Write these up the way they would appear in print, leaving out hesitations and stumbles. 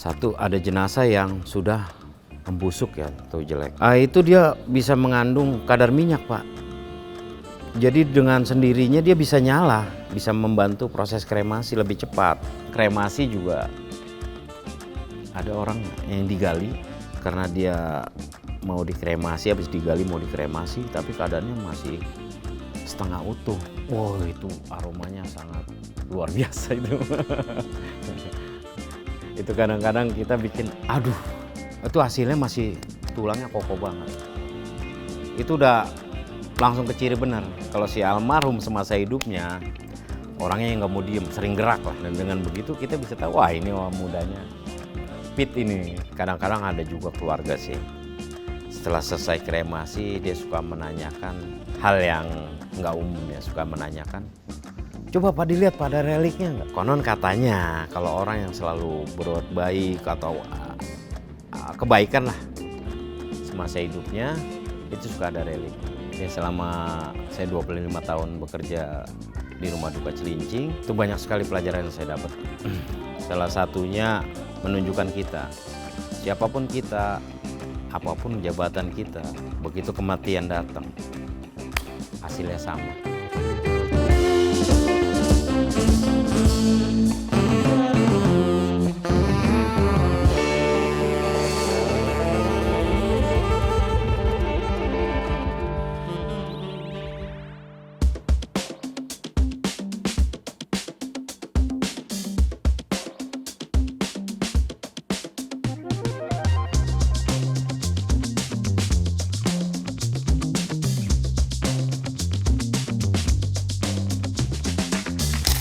Satu, ada jenazah yang sudah membusuk ya atau jelek. Itu dia bisa mengandung kadar minyak, Pak. Jadi dengan sendirinya dia bisa nyala, bisa membantu proses kremasi lebih cepat. Kremasi juga ada orang yang digali karena dia mau dikremasi, habis digali mau dikremasi, tapi keadaannya masih setengah utuh. Wow, itu aromanya sangat luar biasa itu. Itu kadang-kadang kita bikin, aduh, itu hasilnya masih tulangnya kokoh banget. Itu udah langsung keciri benar. Kalau si almarhum semasa hidupnya, orangnya yang nggak mau diem, sering gerak lah. Dan dengan begitu kita bisa tahu, wah ini orang mudanya fit ini. Kadang-kadang ada juga keluarga sih, setelah selesai kremasi dia suka menanyakan hal yang nggak umum ya, suka menanyakan, coba Pak dilihat pada reliknya nggak? Konon katanya kalau orang yang selalu berbuat baik atau kebaikan lah semasa hidupnya itu suka ada relik. Ya, selama saya 25 tahun bekerja di Rumah Duka Cilincing, itu banyak sekali pelajaran yang saya dapat. Salah satunya menunjukkan kita, siapapun kita, apapun jabatan kita, begitu kematian datang, hasilnya sama.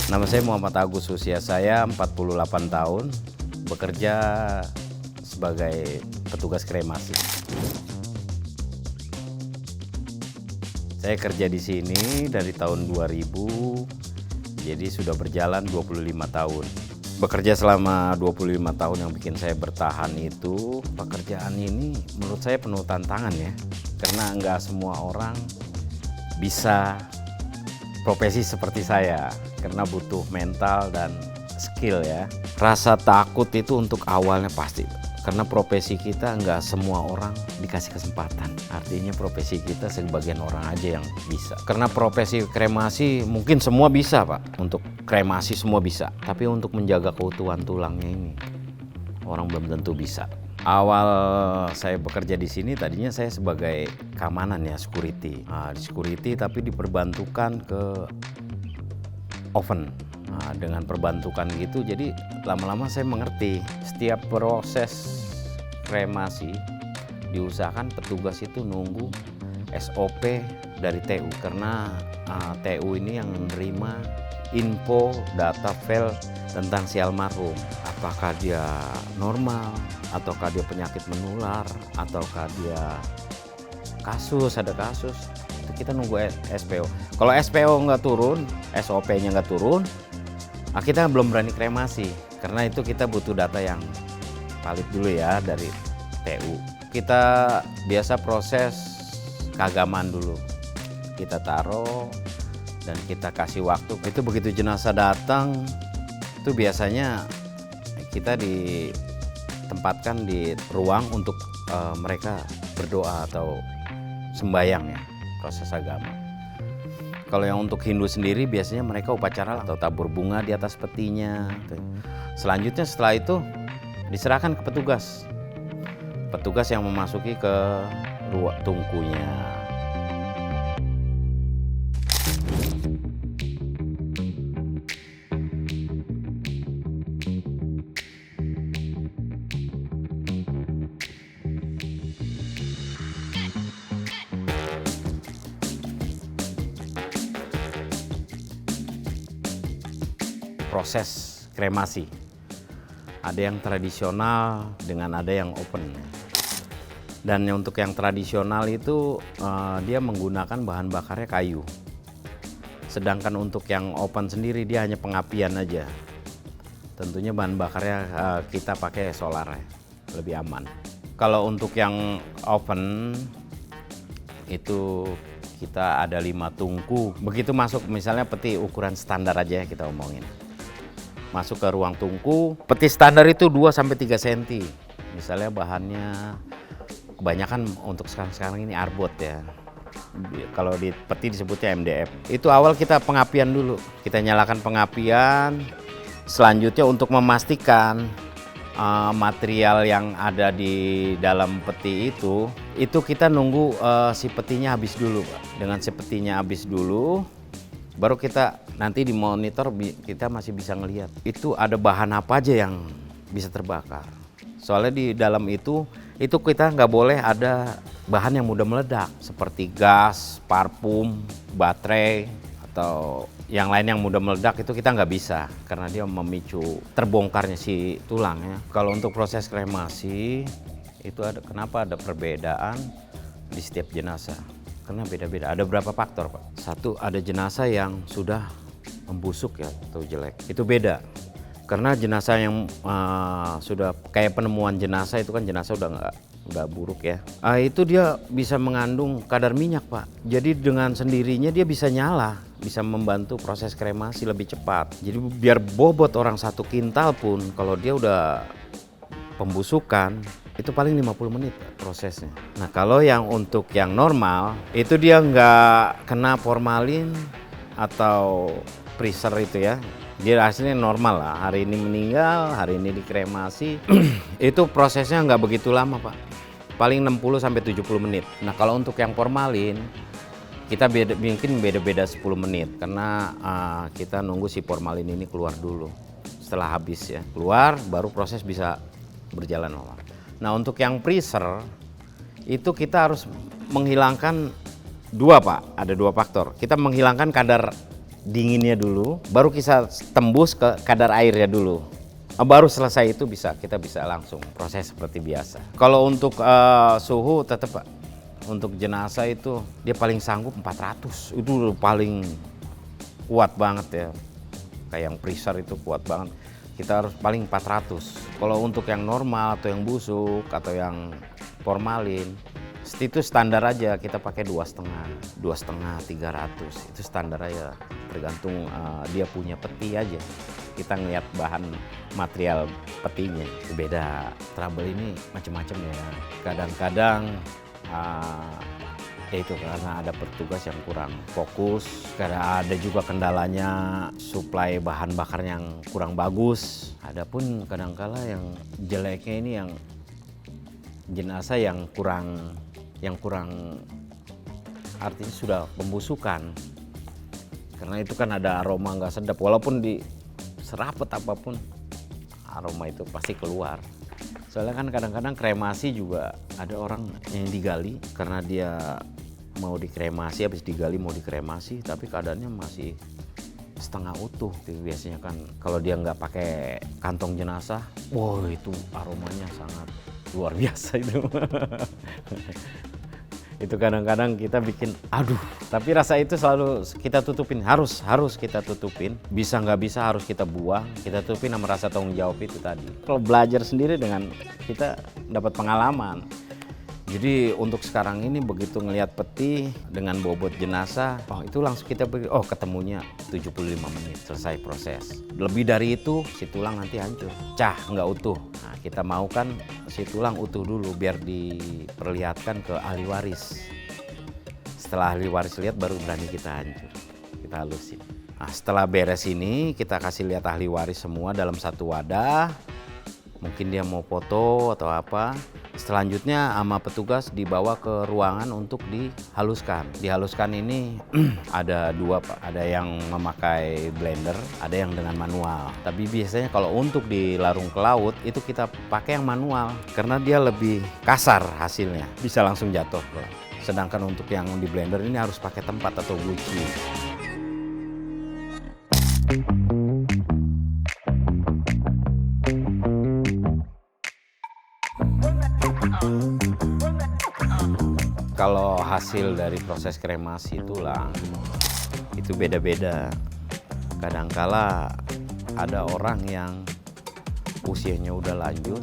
Nama saya Muhammad Agus, usia saya 48 tahun, bekerja sebagai petugas kremasi. Saya kerja di sini dari tahun 2000, jadi sudah berjalan 25 tahun. Bekerja selama 25 tahun yang bikin saya bertahan itu, pekerjaan ini menurut saya penuh tantangan ya. Karena nggak semua orang bisa profesi seperti saya, karena butuh mental dan skill ya. Rasa takut itu untuk awalnya pasti, karena profesi kita nggak semua orang dikasih kesempatan. Artinya profesi kita sebagian orang aja yang bisa. Karena profesi kremasi mungkin semua bisa Pak, untuk kremasi semua bisa. Tapi untuk menjaga keutuhan tulangnya ini, orang belum tentu bisa. Awal saya bekerja di sini tadinya saya sebagai keamanan ya, security. Di security tapi diperbantukan ke oven. Dengan perbantukan gitu, jadi lama-lama saya mengerti setiap proses kremasi diusahakan petugas itu nunggu SOP dari TU, karena TU ini yang menerima info data file tentang si almarhum, apakah dia normal, ataukah dia penyakit menular, ataukah dia ada kasus, itu kita nunggu SPO. Kalau SPO nggak turun, SOP-nya nggak turun, kita belum berani kremasi, karena itu kita butuh data yang valid dulu ya dari TU. Kita biasa proses keagamaan dulu, kita taruh dan kita kasih waktu. Itu begitu jenazah datang, itu biasanya kita ditempatkan di ruang untuk mereka berdoa atau sembahyang ya, proses agama. Kalau yang untuk Hindu sendiri biasanya mereka upacara atau tabur bunga di atas petinya. Selanjutnya setelah itu diserahkan ke petugas. Petugas yang memasuki ke ruang tungkunya. Proses kremasi ada yang tradisional dengan ada yang open, dan untuk yang tradisional itu dia menggunakan bahan bakarnya kayu, sedangkan untuk yang open sendiri dia hanya pengapian aja. Tentunya bahan bakarnya kita pakai solar ya, lebih aman. Kalau untuk yang open itu kita ada 5 tungku. Begitu masuk misalnya peti ukuran standar aja ya kita omongin. masuk ke ruang tungku. Peti standar itu 2-3 cm. Misalnya bahannya kebanyakan untuk sekarang ini arbot ya. Kalau di peti disebutnya MDF. Itu awal kita pengapian dulu. Kita nyalakan pengapian. Selanjutnya untuk memastikan material yang ada di dalam peti itu kita nunggu si petinya habis dulu, Pak. Dengan si petinya habis dulu, baru kita nanti di monitor kita masih bisa ngelihat itu ada bahan apa aja yang bisa terbakar. Soalnya di dalam itu kita nggak boleh ada bahan yang mudah meledak seperti gas, parfum, baterai atau yang lain yang mudah meledak itu kita nggak bisa karena dia memicu terbongkarnya si tulang ya. Kalau untuk proses kremasi itu kenapa ada perbedaan di setiap jenazah? Karena beda-beda. Ada berapa faktor, Pak? Satu, ada jenazah yang sudah membusuk ya atau jelek. Itu beda. Karena jenazah yang sudah kayak penemuan jenazah itu kan jenazah udah nggak buruk ya. Itu dia bisa mengandung kadar minyak, Pak. Jadi dengan sendirinya dia bisa nyala, bisa membantu proses kremasi lebih cepat. Jadi biar bobot orang 1 kintal pun kalau dia udah pembusukan itu paling 50 menit prosesnya. Nah kalau yang untuk yang normal itu dia nggak kena formalin atau freezer itu ya. Dia hasilnya normal lah, hari ini meninggal, hari ini dikremasi. Itu prosesnya nggak begitu lama, Pak. Paling 60-70 menit. Nah kalau untuk yang formalin, kita mungkin beda-beda 10 menit. Karena kita nunggu si formalin ini keluar dulu. Setelah habis ya, keluar baru proses bisa berjalan normal. Nah untuk yang freezer, itu kita harus menghilangkan Pak. Ada 2 faktor. Kita menghilangkan kadar dinginnya dulu, baru kita tembus ke kadar airnya dulu. Baru selesai itu kita bisa langsung proses seperti biasa. Kalau untuk suhu tetap, Pak, untuk jenazah itu dia paling sanggup 400. Itu paling kuat banget ya. Kayak yang freezer itu kuat banget. Kita harus paling 400. Kalau untuk yang normal atau yang busuk atau yang formalin, itu standar aja, kita pakai 2,5, 300. Itu standar aja, tergantung dia punya peti aja. Kita ngeliat bahan material petinya beda. Trouble ini macam-macam ya. Kadang-kadang ya itu karena ada petugas yang kurang fokus. Karena ada juga kendalanya suplai bahan bakar yang kurang bagus. Adapun kadang-kala yang jeleknya ini yang jenazah yang kurang artinya sudah pembusukan, karena itu kan ada aroma nggak sedap, walaupun di serapet apapun aroma itu pasti keluar. Soalnya kan kadang-kadang kremasi juga ada orang yang digali karena dia mau dikremasi, habis digali mau dikremasi tapi keadaannya masih setengah utuh. Biasanya kan kalau dia nggak pakai kantong jenazah, wow itu aromanya sangat luar biasa itu. Itu kadang-kadang kita bikin aduh, tapi rasa itu selalu kita tutupin, harus kita tutupin. Bisa nggak bisa harus kita buang, kita tutupin sama rasa tanggung jawab itu tadi. Kalau belajar sendiri dengan kita dapat pengalaman. Jadi untuk sekarang ini begitu ngelihat peti dengan bobot jenazah, itu langsung kita ketemunya 75 menit selesai proses. Lebih dari itu si tulang nanti hancur, nggak utuh. Nah, kita mau kan si tulang utuh dulu biar diperlihatkan ke ahli waris. Setelah ahli waris lihat baru berani kita hancur, kita halusin. Nah, setelah beres ini kita kasih lihat ahli waris semua dalam satu wadah. Mungkin dia mau foto atau apa. Selanjutnya sama petugas dibawa ke ruangan untuk dihaluskan. Dihaluskan ini ada 2, Pak. Ada yang memakai blender, ada yang dengan manual. Tapi biasanya kalau untuk dilarung ke laut itu kita pakai yang manual karena dia lebih kasar hasilnya, bisa langsung jatuh. Sedangkan untuk yang di blender ini harus pakai tempat atau guci. Kalau hasil dari proses kremasi tulang itu beda-beda. Kadangkala ada orang yang usianya udah lanjut,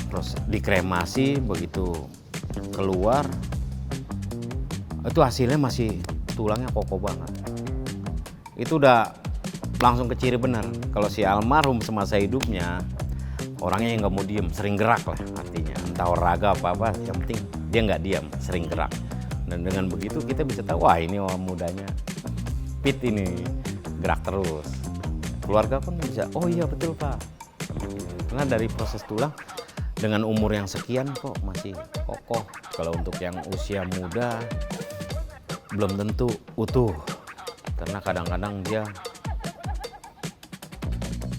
terus dikremasi begitu keluar, itu hasilnya masih tulangnya kokoh banget. Itu udah langsung ke ciri benar. Kalau si almarhum semasa hidupnya orangnya yang nggak mau diem, sering gerak lah artinya. Entah olahraga apa-apa, yang penting dia nggak diam, sering gerak. Dan dengan begitu kita bisa tahu, wah ini orang mudanya fit ini, gerak terus. Keluarga pun bisa, oh iya betul Pak. Karena dari proses tulang, dengan umur yang sekian kok masih kokoh. Kalau untuk yang usia muda, belum tentu utuh. Karena kadang-kadang dia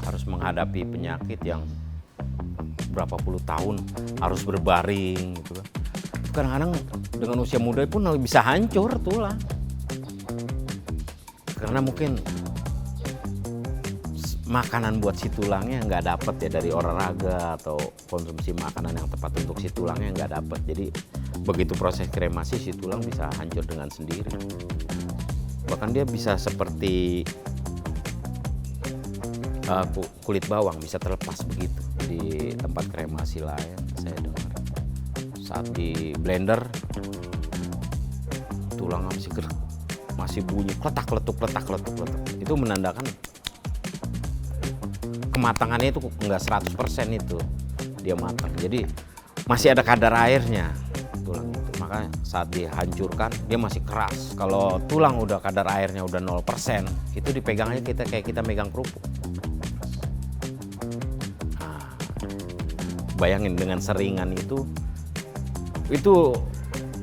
harus menghadapi penyakit yang berapa puluh tahun harus berbaring gitu kan. Kadang-kadang dengan usia muda pun bisa hancur tulang. Karena mungkin makanan buat si tulangnya nggak dapet ya dari olahraga atau konsumsi makanan yang tepat untuk si tulangnya nggak dapet. Jadi begitu proses kremasi si tulang bisa hancur dengan sendiri. Bahkan dia bisa seperti kulit bawang bisa terlepas begitu di tempat kremasi lain. Saya dengar saat di blender tulang masih bunyi kletak kletuk. Itu menandakan kematangannya itu enggak 100% itu dia matang. Jadi masih ada kadar airnya tulang itu. Makanya saat dihancurkan dia masih keras. Kalau tulang udah kadar airnya udah 0%, itu dipegangnya kayak kita megang kerupuk. Nah, bayangin dengan seringan itu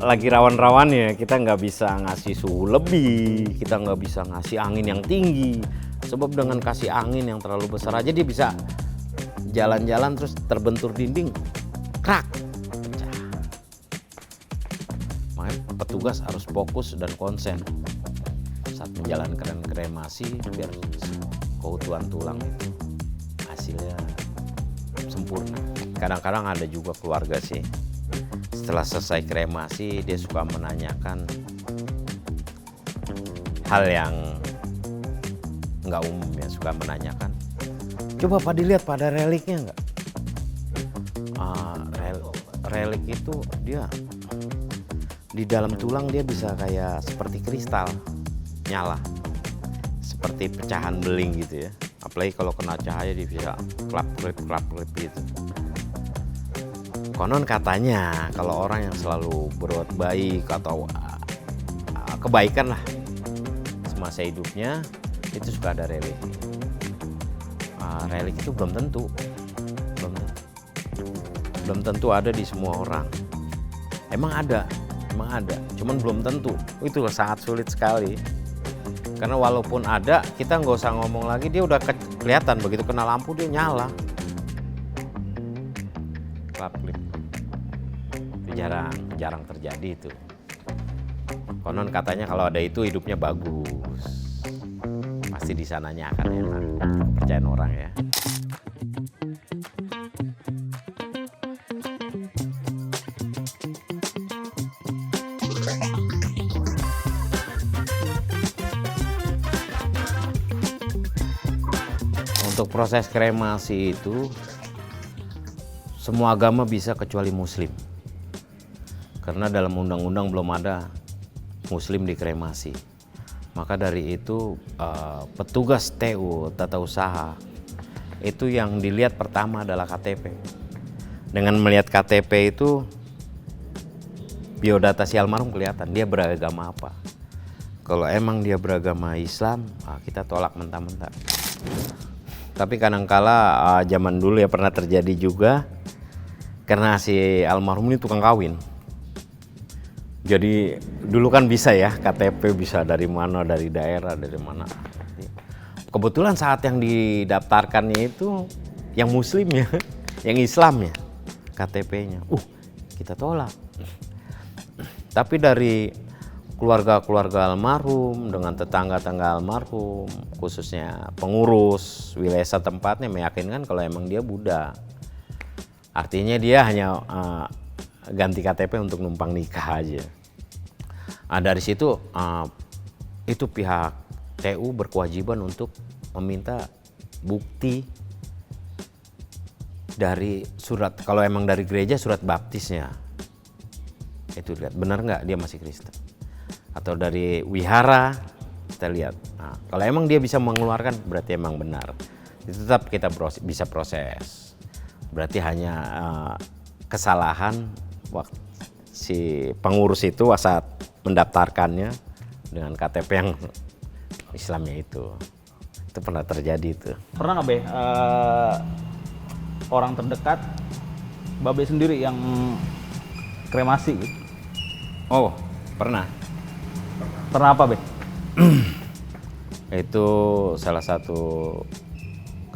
lagi rawan-rawannya. Kita nggak bisa ngasih suhu lebih, kita nggak bisa ngasih angin yang tinggi. Sebab dengan kasih angin yang terlalu besar aja dia bisa jalan-jalan terus terbentur dinding, krak, pecah. Makanya petugas harus fokus dan konsen saat menjalankan kremasi biar keutuhan tulang itu hasilnya sempurna. Kadang-kadang ada juga keluarga sih, setelah selesai kremasi dia suka menanyakan hal yang nggak umum ya, suka menanyakan, coba Pak dilihat pada reliknya nggak? Relik itu dia di dalam tulang dia bisa kayak seperti kristal nyala, seperti pecahan beling gitu ya. Apalagi kalau kena cahaya dia bisa klap-klip gitu. Konon katanya kalau orang yang selalu berbuat baik atau kebaikan lah semasa hidupnya itu suka ada relik. Relik itu belum tentu ada di semua orang. Emang ada, cuman belum tentu. Itu sangat sulit sekali. Karena walaupun ada, kita nggak usah ngomong lagi, dia udah kelihatan begitu kena lampu dia nyala. Klip. Itu jarang terjadi itu. Konon katanya kalau ada itu hidupnya bagus. Pasti di sananya akan enak. Kepercayaan orang ya. Untuk proses kremasi itu semua agama bisa kecuali Muslim. Karena dalam undang-undang belum ada Muslim dikremasi. Maka dari itu petugas TU tata usaha itu yang dilihat pertama adalah KTP. Dengan melihat KTP itu biodata si almarhum kelihatan dia beragama apa. Kalau emang dia beragama Islam, kita tolak mentah-mentah. Tapi kadangkala zaman dulu ya pernah terjadi juga karena si almarhum ini tukang kawin. Jadi dulu kan bisa ya KTP bisa dari mana, dari daerah, dari mana. Kebetulan saat yang didaftarkannya itu yang Muslim ya, yang Islam ya KTP-nya. Kita tolak. Tapi dari keluarga-keluarga almarhum dengan tetangga-tetangga almarhum, khususnya pengurus wilayah tempatnya meyakinkan kalau emang dia Buddha. Artinya dia hanya ganti KTP untuk numpang nikah aja. Dari situ itu pihak TU berkewajiban untuk meminta bukti dari surat, kalau emang dari gereja surat baptisnya. Itu lihat benar nggak dia masih Kristen. Atau dari wihara kita lihat. Nah, kalau emang dia bisa mengeluarkan berarti emang benar. Itu tetap kita bisa proses. Berarti hanya kesalahan waktu si pengurus itu saat mendaftarkannya dengan KTP yang Islamnya itu pernah terjadi itu. Pernah nggak Be, orang terdekat Babe sendiri yang kremasi gitu? Oh, pernah. Pernah apa Be? Itu salah satu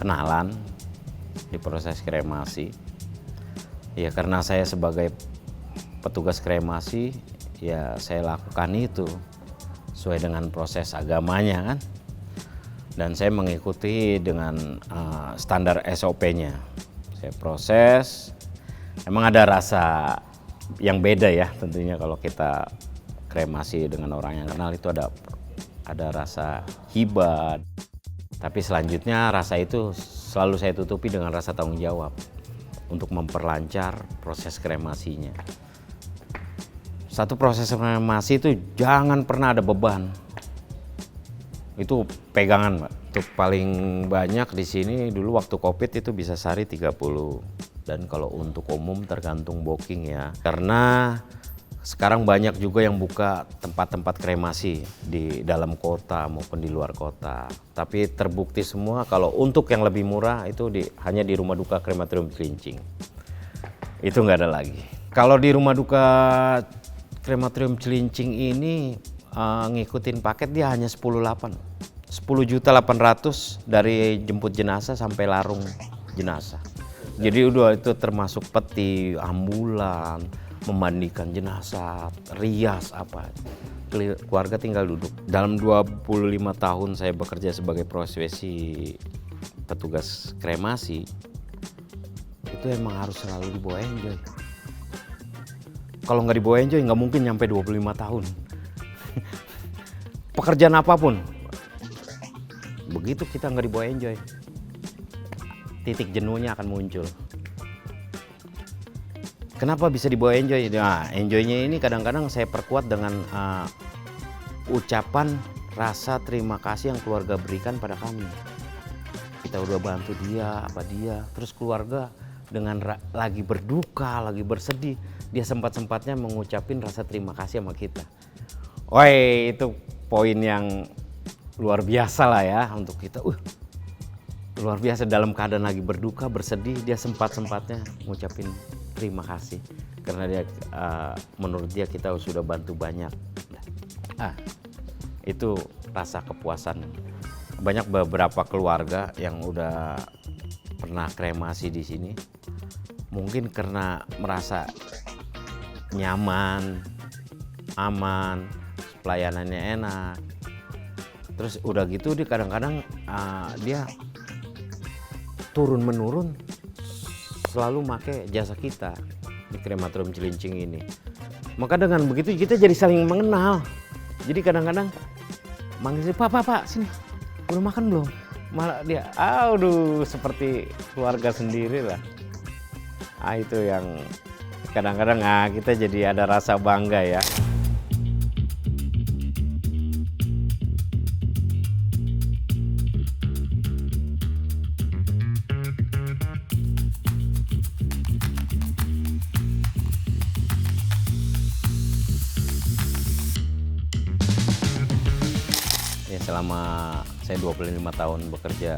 kenalan di proses kremasi. Ya karena saya sebagai petugas kremasi, ya saya lakukan itu sesuai dengan proses agamanya kan. Dan saya mengikuti dengan standar SOP-nya. Saya proses, emang ada rasa yang beda ya tentunya kalau kita kremasi dengan orang yang kenal itu ada rasa hibah. Tapi selanjutnya rasa itu selalu saya tutupi dengan rasa tanggung jawab untuk memperlancar proses kremasinya. Satu proses kremasi itu jangan pernah ada beban. Itu pegangan, Pak. Untuk paling banyak di sini dulu waktu Covid itu bisa sehari 30. Dan kalau untuk umum tergantung booking ya. Karena sekarang banyak juga yang buka tempat-tempat kremasi di dalam kota maupun di luar kota. Tapi terbukti semua kalau untuk yang lebih murah itu hanya di Rumah Duka Krematorium Cilincing. Itu nggak ada lagi. Kalau di Rumah Duka Krematorium Cilincing ini ngikutin paket dia hanya 10.800. 10.800.000 dari jemput jenazah sampai larung jenazah. Jadi udah itu termasuk peti, ambulan, memandikan jenazah, rias apa. Keluarga tinggal duduk. Dalam 25 tahun saya bekerja sebagai profesi petugas kremasi, itu emang harus selalu dibawa enjoy. Kalau nggak dibawa enjoy nggak mungkin nyampe 25 tahun. Pekerjaan apapun, begitu kita nggak dibawa enjoy, titik jenuhnya akan muncul. Kenapa bisa dibawa enjoy? Nah, enjoynya ini kadang-kadang saya perkuat dengan ucapan rasa terima kasih yang keluarga berikan pada kami. Kita udah bantu dia, terus keluarga dengan lagi berduka, lagi bersedih, dia sempat-sempatnya mengucapin rasa terima kasih sama kita. Woi, itu poin yang luar biasa lah ya untuk kita. Luar biasa, dalam keadaan lagi berduka, bersedih, dia sempat-sempatnya ngucapin terima kasih karena dia menurut dia kita sudah bantu banyak. Itu rasa kepuasan. Banyak beberapa keluarga yang udah pernah kremasi di sini, mungkin karena merasa nyaman, aman, pelayanannya enak. Terus udah gitu dia kadang-kadang dia turun-menurun selalu pakai jasa kita di Krematorium Cilincing ini. Maka dengan begitu kita jadi saling mengenal. Jadi kadang-kadang manggil, Pak, sini, udah makan belum? Malah dia, seperti keluarga sendiri lah. Itu yang kadang-kadang kita jadi ada rasa bangga ya. Selama saya 25 tahun bekerja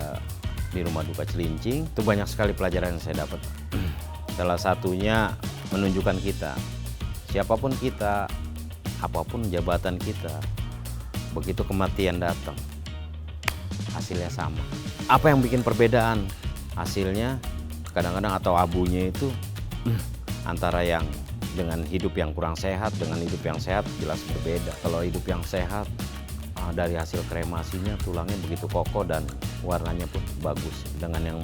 di Rumah Duka Cilincing, itu banyak sekali pelajaran yang saya dapat. Salah satunya menunjukkan kita, siapapun kita, apapun jabatan kita, begitu kematian datang, hasilnya sama. Apa yang bikin perbedaan? Hasilnya kadang-kadang atau abunya itu antara yang dengan hidup yang kurang sehat dengan hidup yang sehat jelas berbeda. Kalau hidup yang sehat, dari hasil kremasinya tulangnya begitu kokoh dan warnanya pun bagus. Dengan yang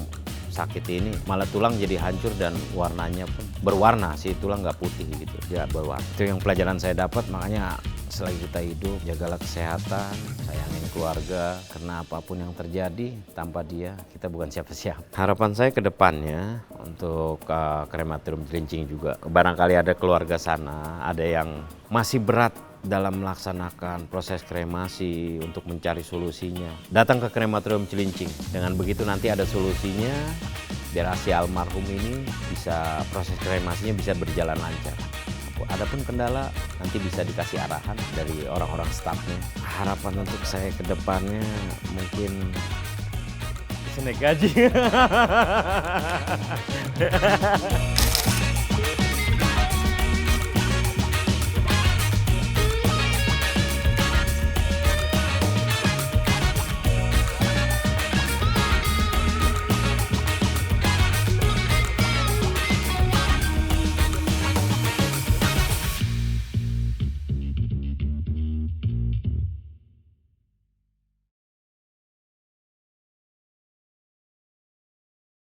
sakit ini malah tulang jadi hancur dan warnanya pun berwarna, si tulang nggak putih gitu, dia berwarna. Itu yang pelajaran saya dapat. Makanya selagi kita hidup, jagalah kesehatan, sayangin keluarga, karena apapun yang terjadi tanpa dia kita bukan siapa-siapa. Harapan saya ke depannya untuk Krematorium Cilincing juga, barangkali ada keluarga sana, ada yang masih berat dalam melaksanakan proses kremasi untuk mencari solusinya. Datang ke krematorium Cilincing. Dengan begitu nanti ada solusinya biar si almarhum ini bisa proses kremasinya bisa berjalan lancar. Adapun kendala nanti bisa dikasih arahan dari orang-orang stafnya. Harapan untuk saya ke depannya mungkin bisa naik gaji.